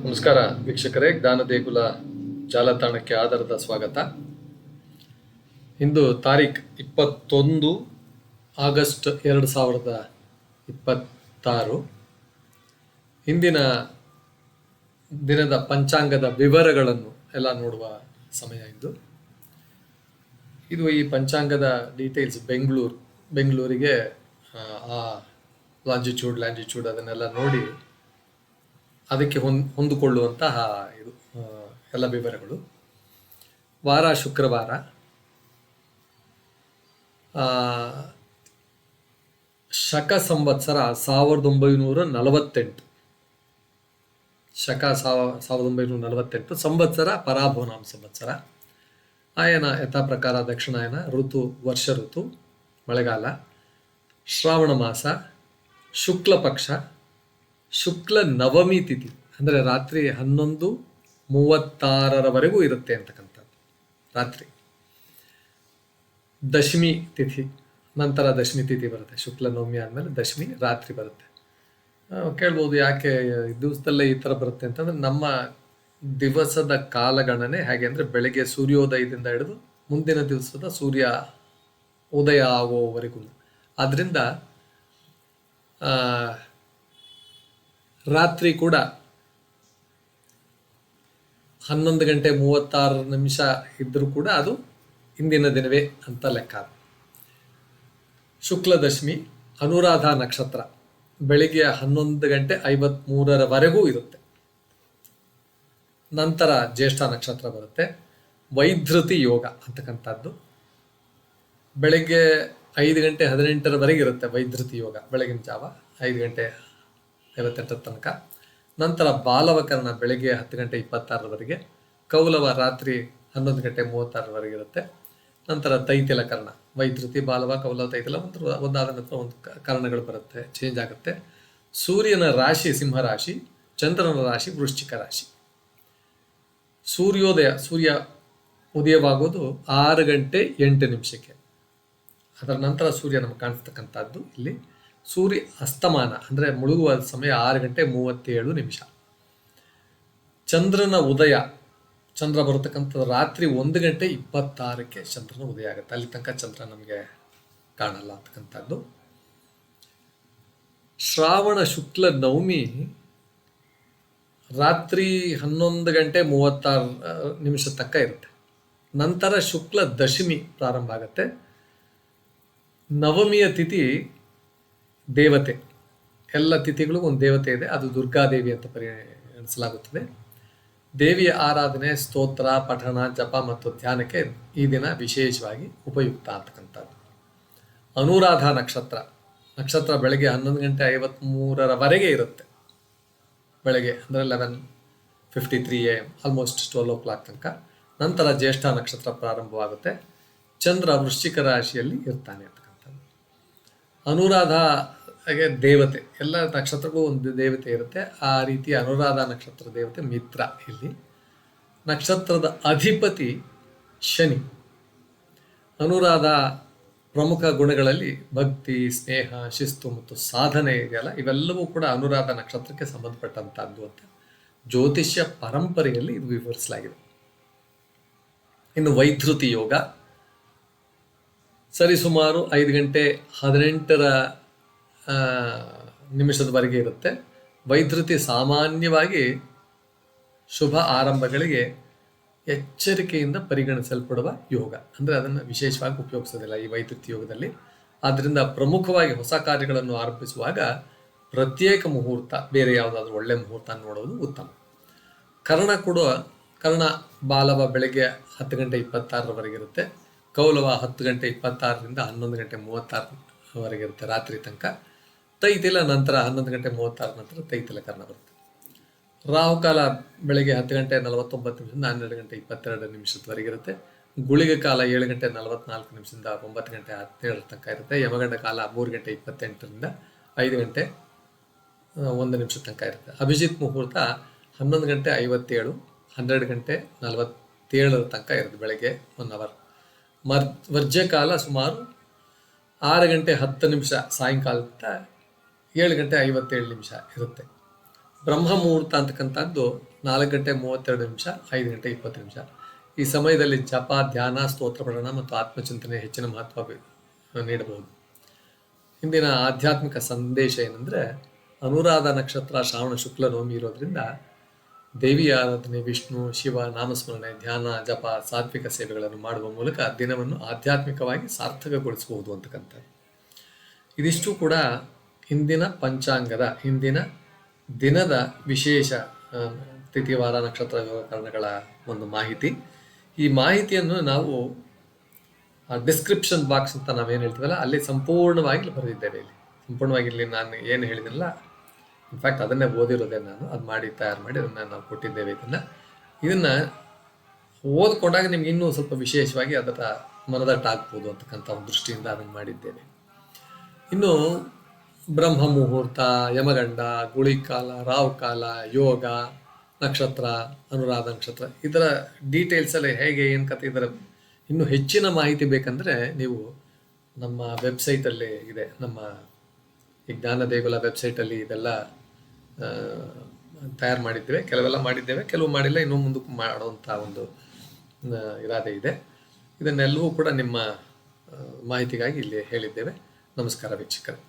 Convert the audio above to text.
ನಮಸ್ಕಾರ ವೀಕ್ಷಕರೇ, ಜ್ಞಾನ ದೇಗುಲ ಜಾಲತಾಣಕ್ಕೆ ಆಧಾರದ ಸ್ವಾಗತ. ಇಂದು ತಾರೀಖ್ 21 ಆಗಸ್ಟ್ 2026. ಇಂದಿನ ದಿನದ ಪಂಚಾಂಗದ ವಿವರಗಳನ್ನು ಎಲ್ಲ ನೋಡುವ ಸಮಯ ಇದು ಈ ಪಂಚಾಂಗದ ಡೀಟೇಲ್ಸ್ ಬೆಂಗಳೂರಿಗೆ ಆ ಲ್ಯಾಂಜಿಟ್ಯೂಡ್ ಅದನ್ನೆಲ್ಲ ನೋಡಿ ಅದಕ್ಕೆ ಹೊಂದಿಕೊಳ್ಳುವಂತಹ ಇದು ಎಲ್ಲ ವಿವರಗಳು. ವಾರ ಶುಕ್ರವಾರ, ಶಕ ಸಂವತ್ಸರ 1948, ಶಕ 1948, ಸಂವತ್ಸರ ಪರಾಭವನಾಮ ಸಂವತ್ಸರ. ಆಯನ ಯಥಾ ಪ್ರಕಾರ ದಕ್ಷಿಣಾಯನ, ಋತು ವರ್ಷ ಋತು, ಮಳೆಗಾಲ, ಶ್ರಾವಣ ಮಾಸ, ಶುಕ್ಲ ಪಕ್ಷ, ಶುಕ್ಲ ನವಮಿ ತಿಥಿ ಅಂದರೆ ರಾತ್ರಿ 11:36 ಇರುತ್ತೆ ಅಂತಕ್ಕಂಥದ್ದು ರಾತ್ರಿ. ದಶಮಿ ತಿಥಿ ನಂತರ ದಶಮಿ ತಿಥಿ ಬರುತ್ತೆ. ಶುಕ್ಲ ನವಮಿ ಆದಮೇಲೆ ದಶಮಿ ರಾತ್ರಿ ಬರುತ್ತೆ. ಕೇಳ್ಬೋದು ಯಾಕೆ ದಿವಸದಲ್ಲೇ ಈ ಥರ ಬರುತ್ತೆ ಅಂತಂದರೆ, ನಮ್ಮ ದಿವಸದ ಕಾಲಗಣನೆ ಹೇಗೆ ಅಂದರೆ ಬೆಳಗ್ಗೆ ಸೂರ್ಯೋದಯದಿಂದ ಹಿಡಿದು ಮುಂದಿನ ದಿವಸದ ಸೂರ್ಯ ಉದಯ ಆಗುವವರೆಗೂ. ಆದ್ದರಿಂದ ರಾತ್ರಿ ಕೂಡ 11:36 ಇದ್ದರೂ ಕೂಡ ಅದು ಇಂದಿನ ದಿನವೇ ಅಂತ ಲೆಕ್ಕ. ಶುಕ್ಲ ದಶಮಿ ಅನುರಾಧ ನಕ್ಷತ್ರ ಬೆಳಿಗ್ಗೆ 11:53 ಇರುತ್ತೆ. ನಂತರ ಜ್ಯೇಷ್ಠ ನಕ್ಷತ್ರ ಬರುತ್ತೆ. ವೈಧೃತಿ ಯೋಗ ಅಂತಕ್ಕಂಥದ್ದು ಬೆಳಗ್ಗೆ 5:18 ಇರುತ್ತೆ. ವೈಧೃತಿ ಯೋಗ ಬೆಳಗಿನ ಜಾವ 5:58 ತನಕ. ನಂತರ ಬಾಲವಕರಣ ಬೆಳಗ್ಗೆ 10:26 ಕೌಲವ ರಾತ್ರಿ 11:36 ಇರುತ್ತೆ. ನಂತರ ತೈತಿಲಕರಣ, ವೈಧೃತಿ, ಬಾಲವ, ಕೌಲವ, ತೈತಿಲ ಒಂದಾದ ನಂತರ ಒಂದು ಕರ್ಣಗಳು ಬರುತ್ತೆ, ಚೇಂಜ್ ಆಗುತ್ತೆ. ಸೂರ್ಯನ ರಾಶಿ ಸಿಂಹರಾಶಿ, ಚಂದ್ರನ ರಾಶಿ ವೃಶ್ಚಿಕ ರಾಶಿ. ಸೂರ್ಯ ಉದಯವಾಗೋದು 6:08. ಅದರ ನಂತರ ಸೂರ್ಯ ನಮಗೆ ಕಾಣಿಸ್ತಕ್ಕಂಥದ್ದು ಇಲ್ಲಿ. ಸೂರ್ಯ ಅಸ್ತಮಾನ ಅಂದರೆ ಮುಳುಗುವ ಸಮಯ 6:37. ಚಂದ್ರನ ಉದಯ, ಚಂದ್ರ ಬರತಕ್ಕಂಥದ್ದು ರಾತ್ರಿ 1:26 ಚಂದ್ರನ ಉದಯ ಆಗುತ್ತೆ. ಅಲ್ಲಿ ತನಕ ಚಂದ್ರ ನಮಗೆ ಕಾಣಲ್ಲ ಅಂತಕ್ಕಂಥದ್ದು. ಶ್ರಾವಣ ಶುಕ್ಲ ನವಮಿ ರಾತ್ರಿ 11:36 ತನಕ ಇರುತ್ತೆ. ನಂತರ ಶುಕ್ಲ ದಶಮಿ ಪ್ರಾರಂಭ ಆಗುತ್ತೆ. ನವಮಿಯ ತಿಥಿ ದೇವತೆ, ಎಲ್ಲ ತಿಥಿಗಳಿಗೂ ಒಂದು ದೇವತೆ ಇದೆ, ಅದು ದುರ್ಗಾದೇವಿ ಅಂತ ಪರಿಗಣಿಸಲಾಗುತ್ತದೆ. ದೇವಿಯ ಆರಾಧನೆ, ಸ್ತೋತ್ರ, ಪಠಣ, ಜಪ ಮತ್ತು ಧ್ಯಾನಕ್ಕೆ ಈ ದಿನ ವಿಶೇಷವಾಗಿ ಉಪಯುಕ್ತ ಅಂತಕ್ಕಂಥದ್ದು. ಅನುರಾಧ ನಕ್ಷತ್ರ ಬೆಳಗ್ಗೆ 11:53 ಇರುತ್ತೆ. ಬೆಳಗ್ಗೆ ಅಂದರೆ 11:53 AM, ಆಲ್ಮೋಸ್ಟ್ 12 o'clock ತನಕ. ನಂತರ ಜ್ಯೇಷ್ಠ ನಕ್ಷತ್ರ ಪ್ರಾರಂಭವಾಗುತ್ತೆ. ಚಂದ್ರ ವೃಶ್ಚಿಕ ರಾಶಿಯಲ್ಲಿ ಇರ್ತಾನೆ ಅಂತಕ್ಕಂಥದ್ದು. ಅನುರಾಧ ಹಾಗೆ ದೇವತೆ, ಎಲ್ಲ ನಕ್ಷತ್ರಕ್ಕೂ ಒಂದು ದೇವತೆ ಇರುತ್ತೆ. ಆ ರೀತಿ ಅನುರಾಧ ನಕ್ಷತ್ರ ದೇವತೆ ಮಿತ್ರ. ಇಲ್ಲಿ ನಕ್ಷತ್ರದ ಅಧಿಪತಿ ಶನಿ. ಅನುರಾಧ ಪ್ರಮುಖ ಗುಣಗಳಲ್ಲಿ ಭಕ್ತಿ, ಸ್ನೇಹ, ಶಿಸ್ತು ಮತ್ತು ಸಾಧನೆ ಇದೆಯಲ್ಲ, ಇವೆಲ್ಲವೂ ಕೂಡ ಅನುರಾಧ ನಕ್ಷತ್ರಕ್ಕೆ ಸಂಬಂಧಪಟ್ಟಂತಹದ್ದು ಅಂತ ಜ್ಯೋತಿಷ್ಯ ಪರಂಪರೆಯಲ್ಲಿ ಇದು ವಿವರಿಸಲಾಗಿದೆ. ಇನ್ನು ವೈಧೃತಿ ಯೋಗ ಸರಿಸುಮಾರು 5:18 ಇರುತ್ತೆ. ವೈಧೃತಿ ಸಾಮಾನ್ಯವಾಗಿ ಶುಭ ಆರಂಭಗಳಿಗೆ ಎಚ್ಚರಿಕೆಯಿಂದ ಪರಿಗಣಿಸಲ್ಪಡುವ ಯೋಗ. ಅಂದರೆ ಅದನ್ನು ವಿಶೇಷವಾಗಿ ಉಪಯೋಗಿಸೋದಿಲ್ಲ ಈ ವೈಧೃತಿ ಯೋಗದಲ್ಲಿ. ಆದ್ದರಿಂದ ಪ್ರಮುಖವಾಗಿ ಹೊಸ ಕಾರ್ಯಗಳನ್ನು ಆರಂಭಿಸುವಾಗ ಪ್ರತ್ಯೇಕ ಮುಹೂರ್ತ, ಬೇರೆ ಯಾವುದಾದ್ರೂ ಒಳ್ಳೆ ಮುಹೂರ್ತ ನೋಡೋದು ಉತ್ತಮ. ಕರ್ಣ ಬಾಲವ ಬೆಳಗ್ಗೆ 10:26 ಇರುತ್ತೆ. ಕೌಲವ 10:26 11:36 ಇರುತ್ತೆ ರಾತ್ರಿ ತನಕ. ತೈತಿಲ ನಂತರ 11:36 ನಂತರ ತೈತಿಲ ಕರ್ಣ ಬರುತ್ತೆ. ರಾಹುಕಾಲ ಬೆಳಗ್ಗೆ 10:49 12:22 ಇರುತ್ತೆ. ಗುಳಿಗೆ ಕಾಲ 7:44 9:17 ತನಕ ಇರುತ್ತೆ. ಯಮಗಂಡ ಕಾಲ 3:28 5:01 ತನಕ ಇರುತ್ತೆ. ಅಭಿಜಿತ್ ಮುಹೂರ್ತ 11:57 12:47 ತನಕ ಇರುತ್ತೆ, ಬೆಳಗ್ಗೆ 1 hour. ವರ್ಜ್ಯಕಾಲ ಸುಮಾರು 6:10 ಸಾಯಂಕಾಲದಿಂದ 7:57 ಇರುತ್ತೆ. ಬ್ರಹ್ಮ ಮುಹೂರ್ತ ಅಂತಕ್ಕಂಥದ್ದು 4 ಗಂಟೆ 32 ನಿಮಿಷ, 5 ಗಂಟೆ 20 ನಿಮಿಷ. ಈ ಸಮಯದಲ್ಲಿ ಜಪ, ಧ್ಯಾನ, ಸ್ತೋತ್ರ ಪಠಣ ಮತ್ತು ಆತ್ಮಚಿಂತನೆ ಹೆಚ್ಚಿನ ಮಹತ್ವ ನೀಡಬಹುದು. ಇಂದಿನ ಆಧ್ಯಾತ್ಮಿಕ ಸಂದೇಶ ಏನಂದರೆ, ಅನುರಾಧ ನಕ್ಷತ್ರ ಶ್ರಾವಣ ಶುಕ್ಲ ನವಮಿ ಇರೋದ್ರಿಂದ ದೇವಿಯ ಆರಾಧನೆ, ವಿಷ್ಣು, ಶಿವ, ನಾಮಸ್ಮರಣೆ, ಧ್ಯಾನ, ಜಪ, ಸಾತ್ವಿಕ ಸೇವೆಗಳನ್ನು ಮಾಡುವ ಮೂಲಕ ದಿನವನ್ನು ಆಧ್ಯಾತ್ಮಿಕವಾಗಿ ಸಾರ್ಥಕಗೊಳಿಸಬಹುದು ಅಂತಕ್ಕಂಥ. ಇದಿಷ್ಟು ಕೂಡ ಹಿಂದಿನ ಪಂಚಾಂಗದ ಹಿಂದಿನ ದಿನದ ವಿಶೇಷ ತಿಥಿವಾರ ನಕ್ಷತ್ರ ಕಾರಣಗಳ ಒಂದು ಮಾಹಿತಿ. ಈ ಮಾಹಿತಿಯನ್ನು ನಾವು ಡಿಸ್ಕ್ರಿಪ್ಷನ್ ಬಾಕ್ಸ್ ಅಂತ ನಾವೇನು ಹೇಳ್ತೀವಲ್ಲ ಅಲ್ಲಿ ಸಂಪೂರ್ಣವಾಗಿ ಬರೆದಿದ್ದೇವೆ. ಇಲ್ಲಿ ಸಂಪೂರ್ಣವಾಗಿ ಇಲ್ಲಿ ನಾನು ಏನು ಹೇಳಿದಿಲ್ಲ, ಇನ್ಫ್ಯಾಕ್ಟ್ ಅದನ್ನೇ ಓದಿರೋದೇ ನಾನು, ಅದು ಮಾಡಿ ತಯಾರು ಮಾಡಿ ಅದನ್ನು ನಾವು ಕೊಟ್ಟಿದ್ದೇವೆ. ಇದನ್ನು ಓದ್ಕೊಂಡಾಗ ನಿಮ್ಗೆ ಇನ್ನೂ ಸ್ವಲ್ಪ ವಿಶೇಷವಾಗಿ ಅದರ ಮನದಟ್ಟಾಗ್ಬೋದು ಅಂತಕ್ಕಂಥ ಒಂದು ದೃಷ್ಟಿಯಿಂದ ಅದನ್ನು ಮಾಡಿದ್ದೇವೆ. ಇನ್ನು ಬ್ರಹ್ಮ ಮುಹೂರ್ತ, ಯಮಗಂಡ, ಗುಳಿಕಾಲ, ರಾವ್ ಕಾಲ, ಯೋಗ, ನಕ್ಷತ್ರ, ಅನುರಾಧ ನಕ್ಷತ್ರ, ಇದರ ಡೀಟೇಲ್ಸಲ್ಲಿ ಹೇಗೆ ಏನು ಕತೆ, ಇದರ ಇನ್ನೂ ಹೆಚ್ಚಿನ ಮಾಹಿತಿ ಬೇಕಂದರೆ ನೀವು ನಮ್ಮ ವೆಬ್ಸೈಟಲ್ಲಿ ಇದೆ, ನಮ್ಮ ಈ ಜ್ಞಾನ ದೇಗುಲ ವೆಬ್ಸೈಟಲ್ಲಿ ಇದೆಲ್ಲ ತಯಾರು ಮಾಡಿದ್ದೇವೆ. ಕೆಲವೆಲ್ಲ ಮಾಡಿದ್ದೇವೆ, ಕೆಲವು ಮಾಡಿಲ್ಲ, ಇನ್ನೂ ಮುಂದಕ್ಕೆ ಮಾಡುವಂಥ ಒಂದು ಇರಾದೆ ಇದೆ. ಇದನ್ನೆಲ್ಲವೂ ಕೂಡ ನಿಮ್ಮ ಮಾಹಿತಿಗಾಗಿ ಇಲ್ಲಿ ಹೇಳಿದ್ದೇವೆ. ನಮಸ್ಕಾರ ವೀಕ್ಷಕರೇ.